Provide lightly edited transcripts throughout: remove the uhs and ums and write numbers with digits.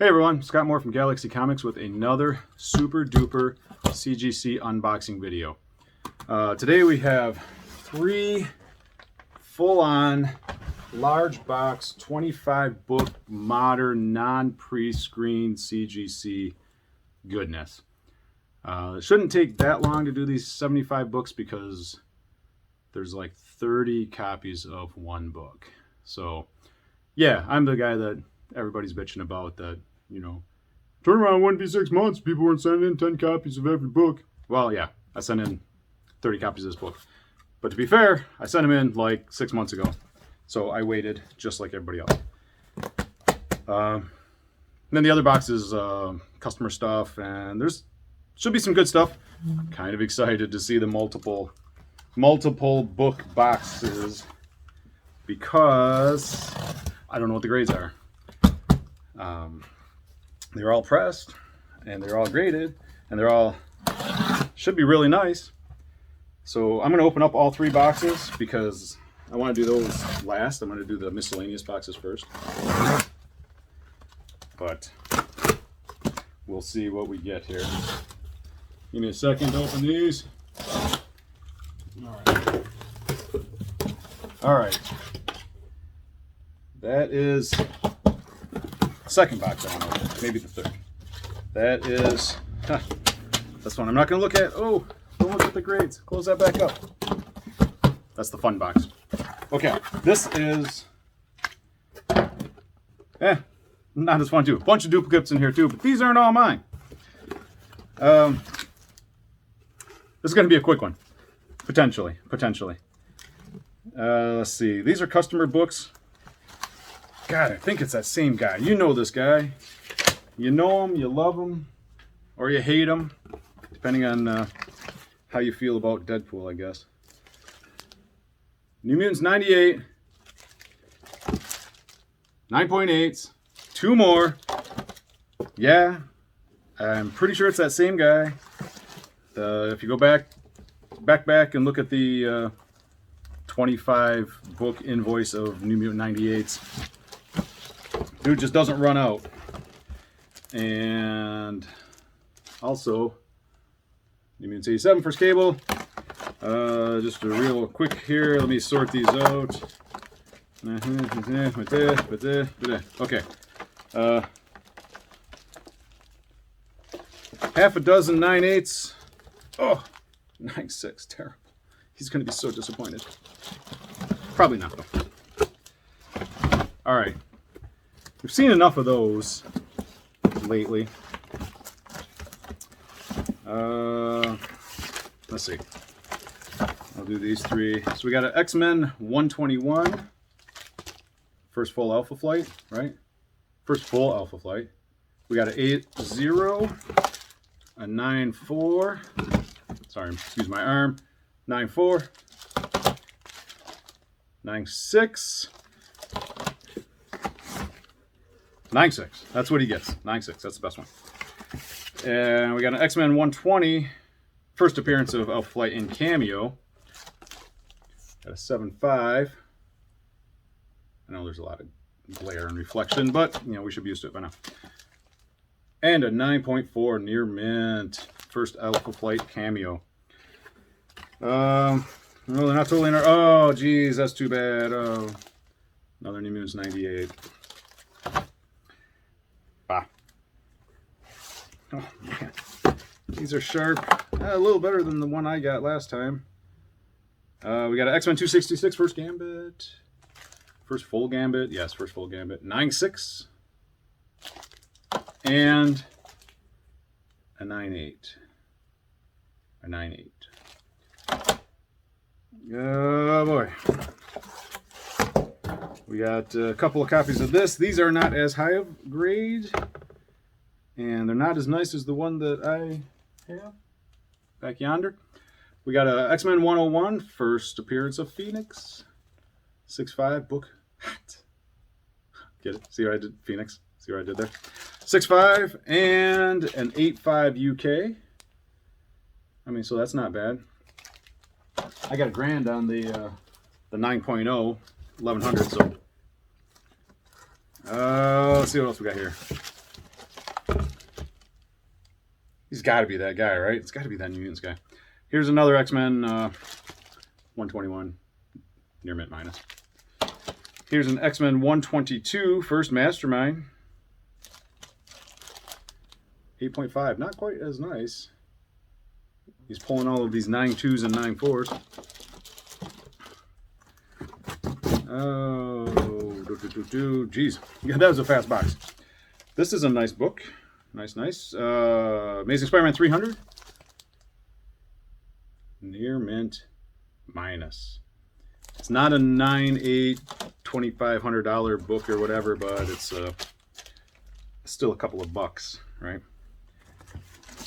Hey everyone, Scott Moore from Galaxy Comics with another super duper CGC unboxing video. Today we have 3 full-on large box 25 book modern non-pre-screened CGC goodness. It shouldn't take that long to do these 75 books because there's like 30 copies of one book. So yeah, I'm the guy that everybody's bitching about that, you know, turnaround wouldn't be 6 months. People weren't sending in 10 copies of every book. Well, yeah, I sent in 30 copies of this book. But to be fair, I sent them in like 6 months ago. So I waited just like everybody else. Then the other box is customer stuff, and there's should be some good stuff. Kind of excited to see the multiple book boxes because I don't know what the grades are. They're all pressed and they're all graded and they're all should be really nice. So I'm going to open up all 3 boxes because I want to do those last. I'm going to do the miscellaneous boxes first. But we'll see what we get here. Give me a second to open these. All right. That is second box I want to open, maybe the third. That is this one I'm not going to look at. Oh, don't look at the grades. Close that back up. That's the fun box. Okay, this is not as fun too. A bunch of duplicates in here too, but these aren't all mine. This is going to be a quick one, potentially. Let's see. These are customer books. God, I think it's that same guy. You know this guy. You know him, you love him, or you hate him, depending on how you feel about Deadpool, I guess. New Mutants 98, 9.8s, 2 more. Yeah, I'm pretty sure it's that same guy. If you go back and look at the 25 book invoice of New Mutant 98s, dude just doesn't run out. And also New Mutants 87 first cable. Just a real quick here, let me sort these out. Okay. Half a dozen 9/8. Oh, 9/6, terrible. He's gonna be so disappointed. Probably not though. All right. We've seen enough of those lately. Let's see. I'll do these 3. So we got an X-Men 121. First full Alpha Flight, right? First full Alpha Flight. We got an 8-0, a 9-4. Sorry, excuse my arm. 9-4, 9-6. 9-6. That's what he gets. 9-6. That's the best one. And we got an X-Men 120. First appearance of Alpha Flight in cameo. Got a 7.5. I know there's a lot of glare and reflection, but you know we should be used to it by now. And a 9.4 near mint. First Alpha Flight cameo. No, they're not totally in our. Oh, geez, that's too bad. Oh, another New Mutants 98. Bah. Oh man, these are sharp. A little better than the one I got last time. We got an X-Men 266 first Gambit. First full Gambit. Yes, first full Gambit. 9.6. And a 9.8. A 9.8. Oh boy. We got a couple of copies of this. These are not as high of grade. And they're not as nice as the one that I have back yonder. We got a X-Men 101, first appearance of Phoenix. 6.5 book. Get it? See what I did? Phoenix. See what I did there? 6.5 and an 8.5 UK. I mean, so that's not bad. I got a grand on the 9.0, 1100. So let's see what else we got here. He's got to be that guy, right? It's got to be that New Mutants guy. Here's another X-Men 121, near mint minus. Here's an X-Men 122, first Mastermind. 8.5, not quite as nice. He's pulling all of these 9.2s and 9.4s. Oh, geez. Yeah, that was a fast box. This is a nice book. Nice. Amazing Spider-Man 300. Near mint minus. It's not a $9, $8, $2,500 book or whatever, but it's still a couple of bucks, right?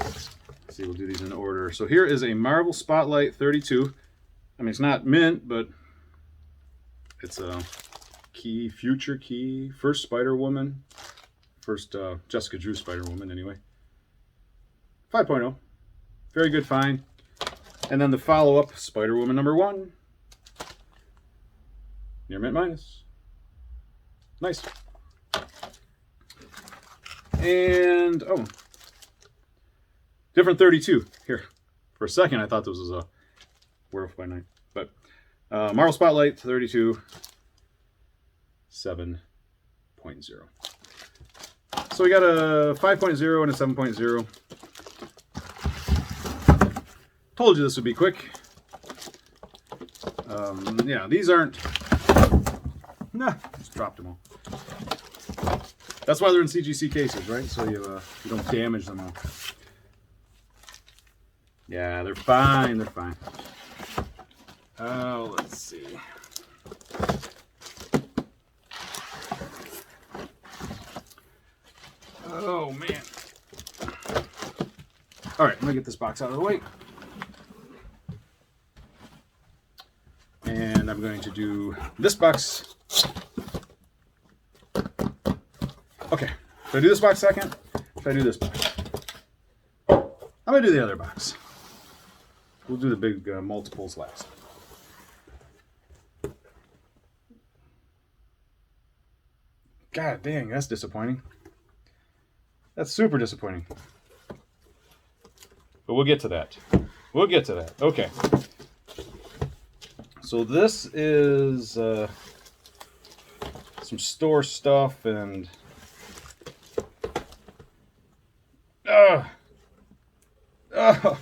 Let's see, we'll do these in order. So here is a Marvel Spotlight 32. I mean, it's not mint, but it's a future key, first Spider-Woman. First Jessica Drew Spider-Woman, anyway. 5.0. Very good find. And then the follow-up, Spider-Woman number 1. Near mint minus. Nice. And, oh. Different 32. Here. For a second, I thought this was a Werewolf by Night. But Marvel Spotlight 32. 7.0. So we got a 5.0 and a 7.0. Told you this would be quick. Yeah, these aren't... Nah, just dropped them all. That's why they're in CGC cases, right? So you don't damage them all. Yeah, they're fine. They're fine. Oh, let's see. Oh, man. All right, I'm going to get this box out of the way. And I'm going to do this box. Okay, should I do this box second? Should I do this box? I'm going to do the other box. We'll do the big multiples last. God dang, that's disappointing. That's super disappointing. But we'll get to that. We'll get to that. Okay. So this is some store stuff and... Oh,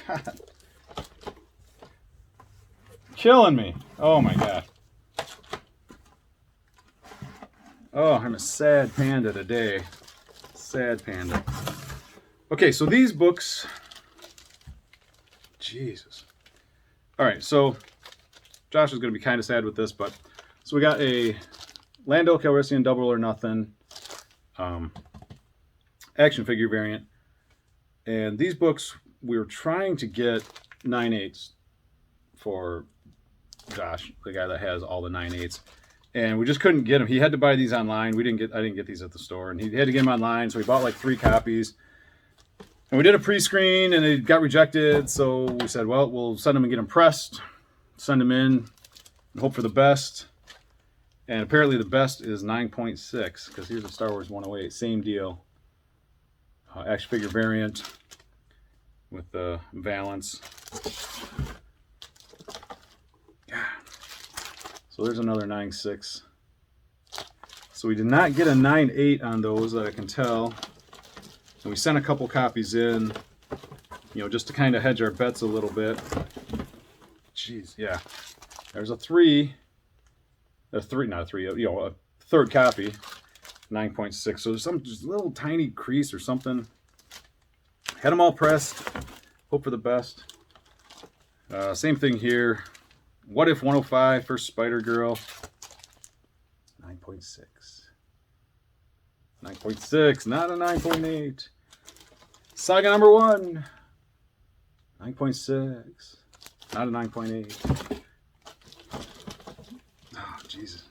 God. Killing me. Oh, my God. Oh, I'm a sad panda today. Sad panda. Okay, so these books... Jesus. All right, so Josh is going to be kind of sad with this, but... So we got a Lando Calrissian Double or Nothing action figure variant. And these books, we were trying to get 9/8 for Josh, the guy that has all the 9/8. And we just couldn't get them. He had to buy these online. I didn't get these at the store, and he had to get them online. So we bought like 3 copies, and we did a pre-screen, and it got rejected. So we said, well, we'll send them and get them pressed, send them in, and hope for the best. And apparently the best is 9.6, because here's a Star Wars 108, same deal, action figure variant with the Valance. So there's another 9.6. So we did not get a 9.8 on those that I can tell. And we sent a couple copies in, you know, just to kind of hedge our bets a little bit. Jeez, yeah. There's a 3, not a 3, you know, a third copy, 9.6. So there's some just little tiny crease or something. Had them all pressed. Hope for the best. Same thing here. What If 105, first Spider-Girl. 9.6. 9.6, not a 9.8. Saga number 1. 9.6. Not a 9.8. Oh, Jesus.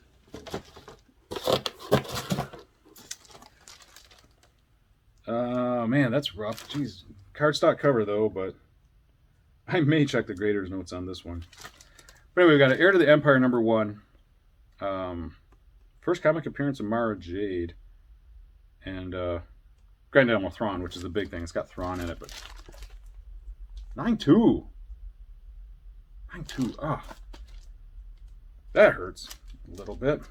Man, that's rough. Jeez. Cardstock cover, though, but I may check the grader's notes on this one. But anyway, we got an Heir to the Empire number 1. First comic appearance of Mara Jade. And Granted, I'm a Thrawn, which is the big thing. It's got Thrawn in it, but 9.2. 9.2. Ah, that hurts a little bit.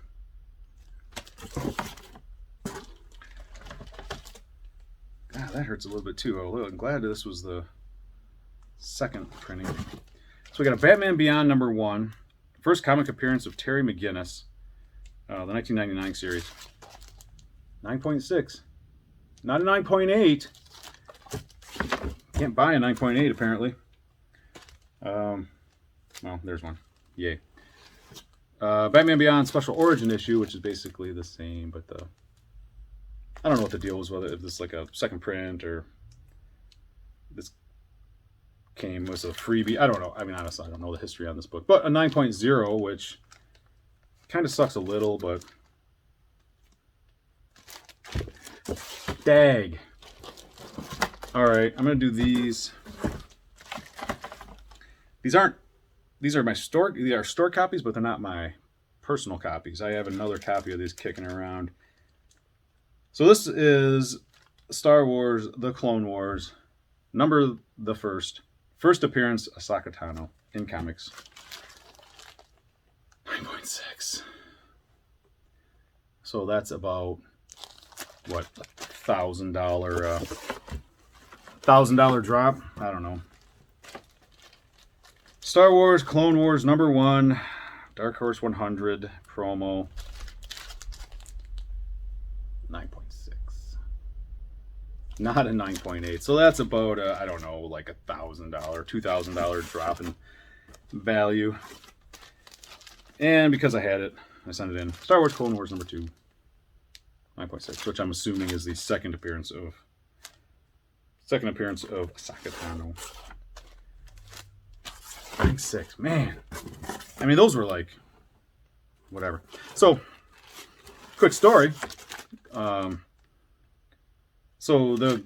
God, that hurts a little bit too. Oh, I'm glad this was the second printing. So we got a Batman Beyond #1, first comic appearance of Terry McGinnis, the 1999 series. 9.6, not a 9.8. Can't buy a 9.8 apparently. Well, there's one. Yay. Batman Beyond Special Origin issue, which is basically the same, but I don't know what the deal was, whether if this is like a second print or this came as a freebie. I don't know. I mean, honestly, I don't know the history on this book. But a 9.0, which kind of sucks a little, but dag. All right, I'm going to do these. These are my store. They are store copies, but they're not my personal copies. I have another copy of these kicking around. So this is Star Wars: The Clone Wars, first appearance Ahsoka Tano in comics. 9.6. So that's about what, $1,000 drop. I don't know. Star Wars Clone Wars #1, Dark Horse 100 promo. 9.6. Not a 9.8. So that's about I don't know, like $1,000, $2,000 drop in value. And because I had it, I sent it in. Star Wars Clone Wars #2, 9.6, which I'm assuming is the second appearance of Ahsoka Tano. 9.6, man. I mean, those were like whatever. So, quick story. So the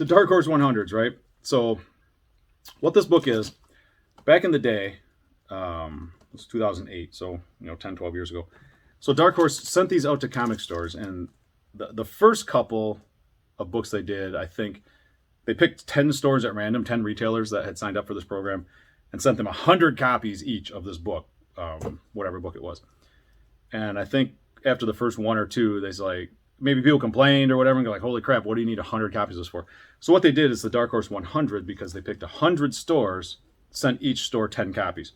Dark Horse 100s, right? So, what this book is, back in the day, it was 2008, so 10, 12 years ago. So Dark Horse sent these out to comic stores, and the first couple of books they did, I think they picked 10 stores at random, 10 retailers that had signed up for this program, and sent them 100 copies each of this book, whatever book it was. And I think after the first one or two, they like, maybe people complained or whatever, and go like, holy crap, what do you need 100 copies of this for? So what they did is the Dark Horse 100, because they picked 100 stores, sent each store 10 copies.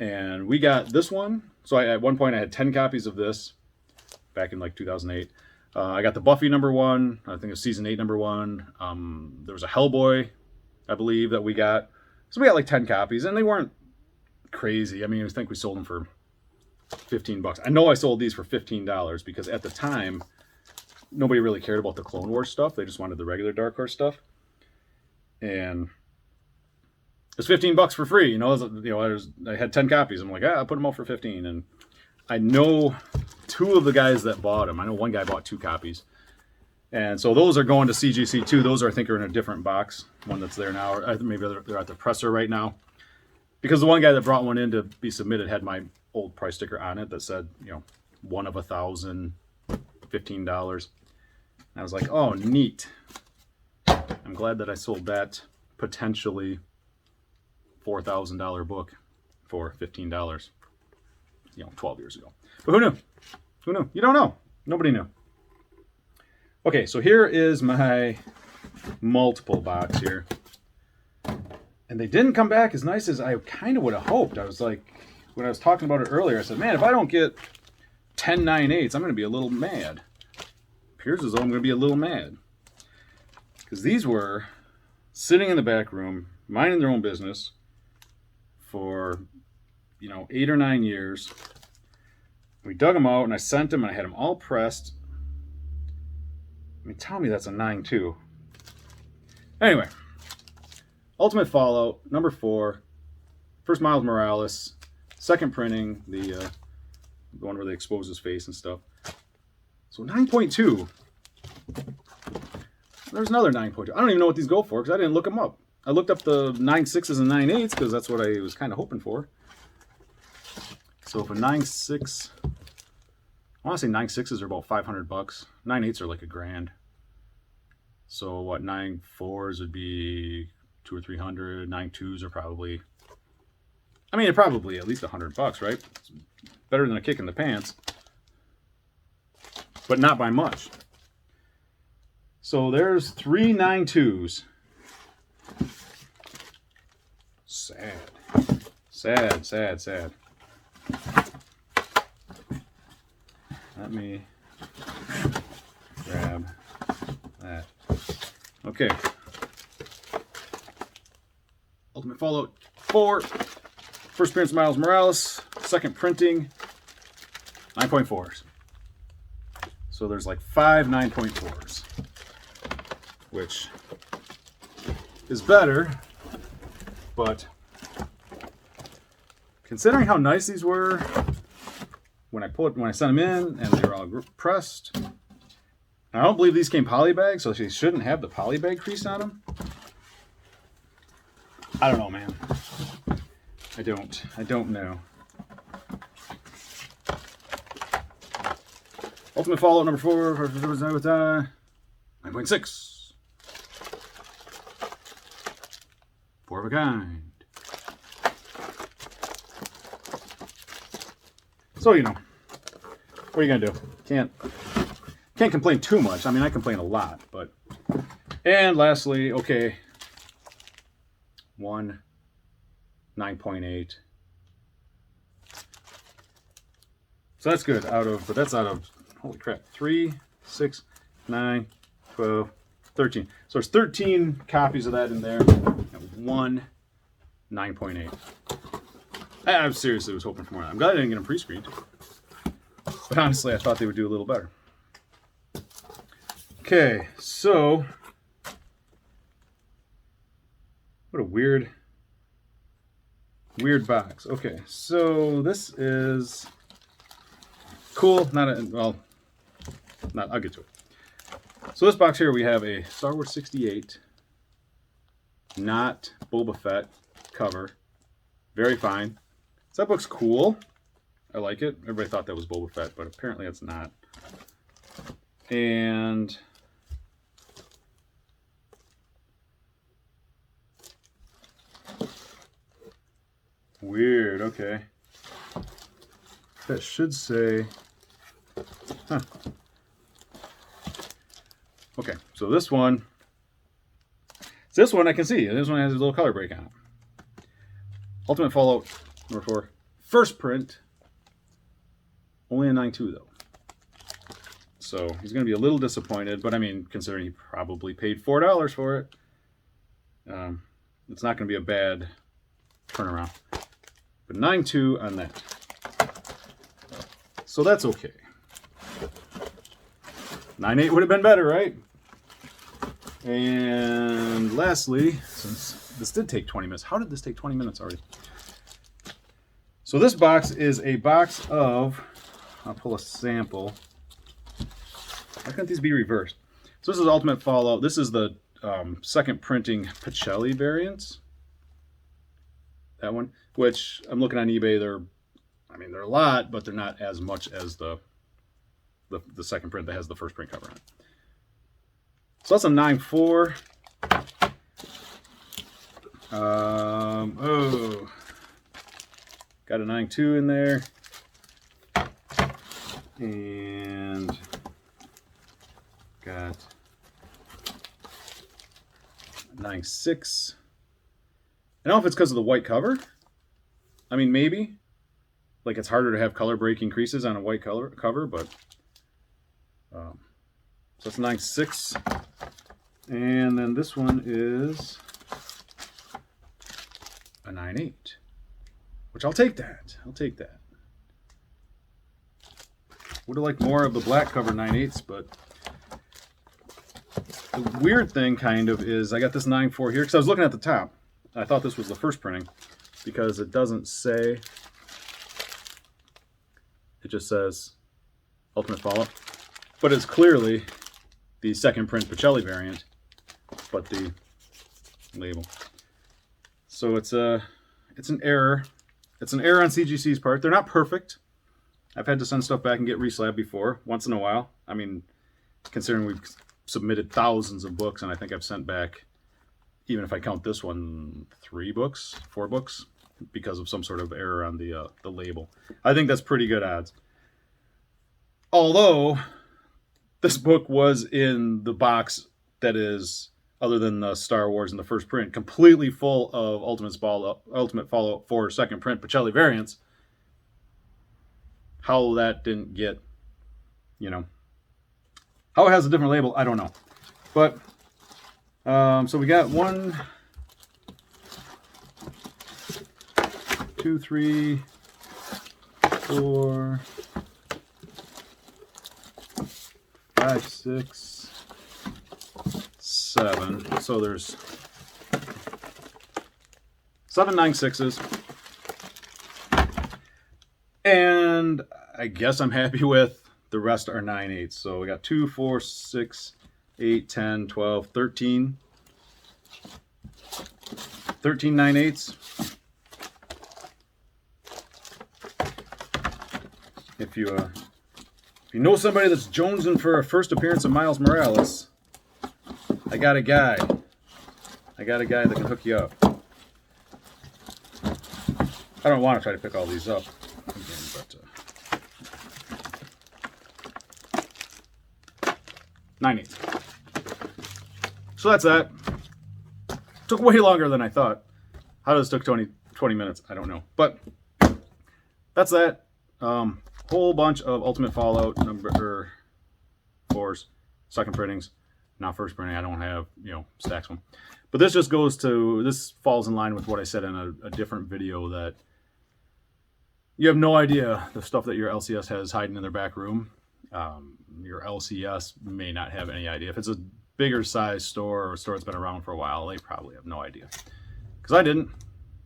And we got this one. So at one point I had 10 copies of this back in like 2008. I got the Buffy #1. I think it was season 8 #1. There was a Hellboy, I believe, that we got. So we got like 10 copies, and they weren't crazy. I mean, I think we sold them for $15. I know I sold these for $15 because at the time, nobody really cared about the Clone Wars stuff. They just wanted the regular Dark Horse stuff. And it's $15 for free. I had 10 copies. I'm like, I'll put them out for 15. And I know two of the guys that bought them. I know one guy bought 2 copies. And so those are going to CGC too. Those I think are in a different box. One that's there now. Or maybe they're at the presser right now. Because the one guy that brought one in to be submitted had my old price sticker on it that said, one of 1,000, $15. And I was like, oh, neat. I'm glad that I sold that potentially $4,000 book for $15, 12 years ago. But who knew? Who knew? You don't know. Nobody knew. Okay, so here is my multiple box here. And they didn't come back as nice as I kind of would have hoped. I was like, when I was talking about it earlier, I said, man, if I don't get 10 9/8s, I'm going to be a little mad. Appears as though I'm going to be a little mad. Because these were sitting in the back room, minding their own business for, 8 or 9 years. We dug them out, and I sent them, and I had them all pressed. I mean, tell me that's a 9.2. Anyway, Ultimate Fallout, #4, first Miles Morales, second printing, the one where they expose his face and stuff. So 9.2. There's another 9.2. I don't even know what these go for because I didn't look them up. I looked up the 9.6s and 9.8s because that's what I was kind of hoping for. So if a 9.6, I want to say 9.6s are about $500. 9.8s are like $1,000. So what, 9.4s would be 200 or 300. 9.2s are probably, I mean, probably at least $100, right? It's better than a kick in the pants, but not by much. So there's 3 9.2s. Sad. Sad, sad, sad. Let me grab that. Okay. Ultimate Fallout 4. First appearance Miles Morales. Second printing 9.4s. So there's like 5 9.4s, which is better, but considering how nice these were when I sent them in and they were all pressed. I don't believe these came poly bagged, so they shouldn't have the poly bag crease on them. I don't know, man. I don't know. Ultimate Fallout number 4 with 9.6. 4 of a kind. So, you know, what are you gonna do? Can't complain too much. I mean, I complain a lot, but. And lastly, okay, 1 9.8. So that's good. But that's out of, holy crap, 3, 6, 9, 12, 13. So there's 13 copies of that in there. And 1 9.8. I seriously was hoping for more. I'm glad I didn't get them pre-screened. But honestly, I thought they would do a little better. Okay, so what a weird box. Okay, so this is cool. I'll get to it. So this box here, we have a Star Wars 68, not Boba Fett cover. Very fine. So that book's cool. I like it. Everybody thought that was Boba Fett, but apparently it's not. And weird, okay. That should say, huh. Okay, so this one I can see. This one has a little color break on it. Ultimate Fallout number 4. First print. Only a 9.2 though. So he's going to be a little disappointed, but I mean, considering he probably paid $4 for it, it's not going to be a bad turnaround. But 9.2 on that. So that's okay. 9.8 would have been better, right? And lastly, since this did take 20 minutes. How did this take 20 minutes already? So this box is a box of, I'll pull a sample. Why can't these be reversed? So this is Ultimate Fallout. This is the second printing Pacelli variants. That one, which I'm looking on eBay. They're a lot, but they're not as much as the second print that has the first print cover on it. So that's a 9.4. Got a 9.2 in there. And got 9.6. I don't know if it's because of the white cover. I mean, maybe. Like, it's harder to have color breaking creases on a white cover, but so it's 9.6. And then this one is a 9.8, which I'll take that. I'll take that. Would have liked more of the black cover 9.8s, but the weird thing kind of is I got this 9.4 here because I was looking at the top. I thought this was the first printing because it doesn't say. It just says Ultimate Fallout, but it's clearly the second print Pacelli variant, but the label. So it's an error. It's an error on CGC's part. They're not perfect. I've had to send stuff back and get reslabbed before, once in a while. I mean, considering we've submitted thousands of books, and I think I've sent back, even if I count this one, 4 books, because of some sort of error on the label. I think that's pretty good odds. Although this book was in the box that is, other than the Star Wars in the first print, completely full of Ultimate Fallout 4 second print Pacelli variants. How that didn't get, how it has a different label, I don't know. But, so we got 1, 2, 3, 4, 5, 6, 7. So there's 7 9/6s. And I guess I'm happy with the rest are 9/8. So we got 2, 4, 6, 8, 10, 12, 13. 13 9/8. If you know somebody that's jonesing for a first appearance of Miles Morales, I got a guy. I got a guy that can hook you up. I don't want to try to pick all these up again, but 9/8. So that's that. Took way longer than I thought. How does it took 20 minutes? I don't know. But that's that. Whole bunch of Ultimate Fallout number 4s, second printings. Not first printing. I don't have, stacks of them. But this just this falls in line with what I said in a different video, that you have no idea the stuff that your LCS has hiding in their back room. Your LCS may not have any idea. If it's a bigger size store or a store that's been around for a while, they probably have no idea. Because I didn't.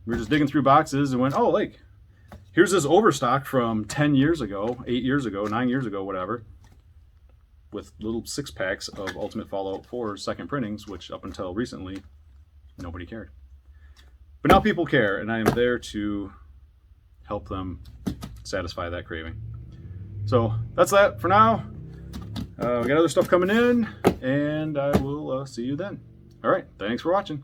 We were just digging through boxes and went, oh, like, here's this overstock from 10 years ago, 8 years ago, 9 years ago, whatever, with little 6-packs of Ultimate Fallout 4 second printings, which up until recently, nobody cared. But now people care, and I am there to help them satisfy that craving. So that's that for now. We got other stuff coming in, and I will see you then. All right, thanks for watching.